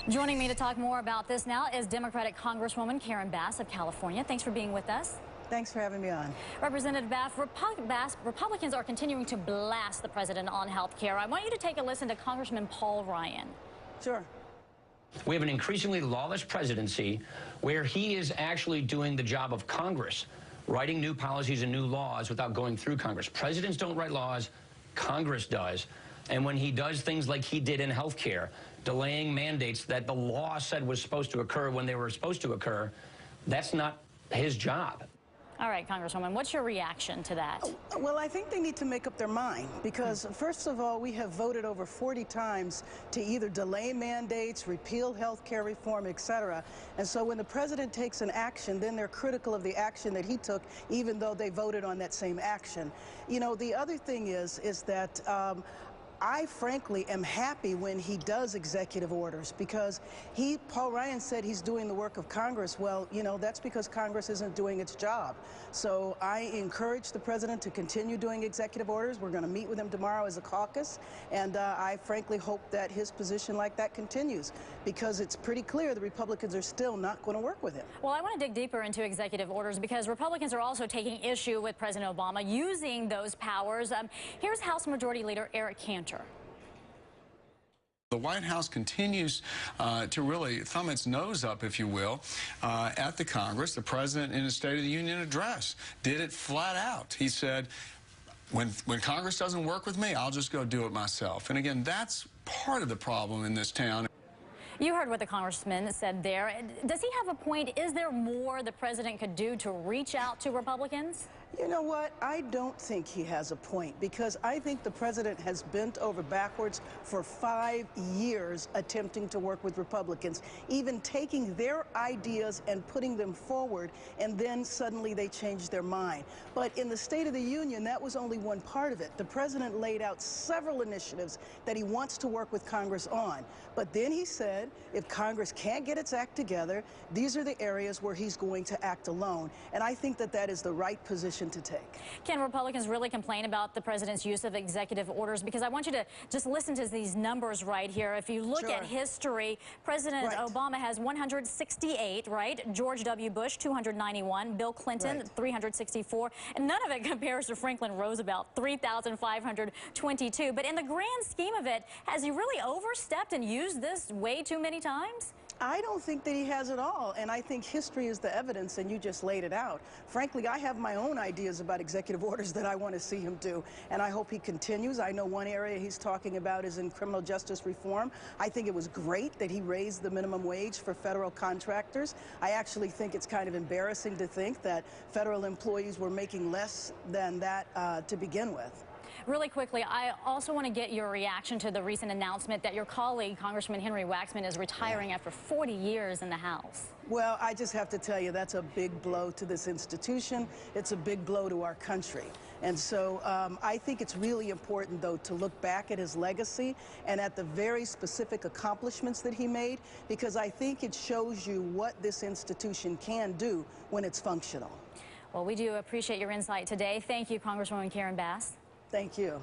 Joining me to talk more about this now is Democratic Congresswoman Karen Bass of California. Thanks for being with us. Thanks for having me on. Representative Bass, Republicans are continuing to blast the president on health care. I want you to take a listen to Congressman Paul Ryan. Sure. We have an increasingly lawless presidency where he is actually doing the job of Congress, writing new policies and new laws without going through Congress. Presidents don't write laws, Congress does. And when he does things like he did in health care, delaying mandates that the law said was supposed to occur when they were supposed to occur, that's not his job. All right, Congresswoman, what's your reaction to that? Well, I think they need to make up their mind because, first of all, we have voted over 40 times to either delay mandates, repeal health care reform, etc. And so when the president takes an action, then they're critical of the action that he took, even though they voted on that same action. You know, the other thing is that I frankly am happy when he does executive orders because Paul Ryan said he's doing the work of Congress. Well, you know, that's because Congress isn't doing its job. So I encourage the president to continue doing executive orders. We're going to meet with him tomorrow as a caucus, and I frankly hope that his position like that continues because it's pretty clear the Republicans are still not going to work with him. Well, I want to dig deeper into executive orders because Republicans are also taking issue with President Obama using those powers. Here's House Majority Leader Eric Cantor. The White House continues to really thumb its nose up, if you will, at the Congress. The president, in his State of the Union address, did it flat out. He said, when Congress doesn't work with me, I'll just go do it myself. And again, that's part of the problem in this town. You heard what the congressman said there. Does he have a point? Is there more the president could do to reach out to Republicans? You know what? I don't think he has a point because I think the president has bent over backwards for 5 years attempting to work with Republicans, even taking their ideas and putting them forward, and then suddenly they changed their mind. But in the State of the Union, that was only one part of it. The president laid out several initiatives that he wants to work with Congress on. But then he said, if Congress can't get its act together, these are the areas where he's going to act alone. And I think that that is the right position to take. Can Republicans really complain about the president's use of executive orders? Because I want you to just listen to these numbers right here. If you look at history, President Obama has 168, right? George W. Bush, 291. Bill Clinton, 364. And none of it compares to Franklin Roosevelt, 3,522. But in the grand scheme of it, has he really overstepped and used this way too many times? I don't think that he has at all, and I think history is the evidence, and you just laid it out. Frankly, I have my own ideas about executive orders that I want to see him do, and I hope he continues. I know one area he's talking about is in criminal justice reform. I think it was great that he raised the minimum wage for federal contractors. I actually think it's kind of embarrassing to think that federal employees were making less than that to begin with. Really quickly, I also want to get your reaction to the recent announcement that your colleague, Congressman Henry Waxman, is retiring after 40 years in the House. Well, I just have to tell you, that's a big blow to this institution. It's a big blow to our country. And so I think it's really important, though, to look back at his legacy and at the very specific accomplishments that he made, because I think it shows you what this institution can do when it's functional. Well, we do appreciate your insight today. Thank you, Congresswoman Karen Bass. Thank you.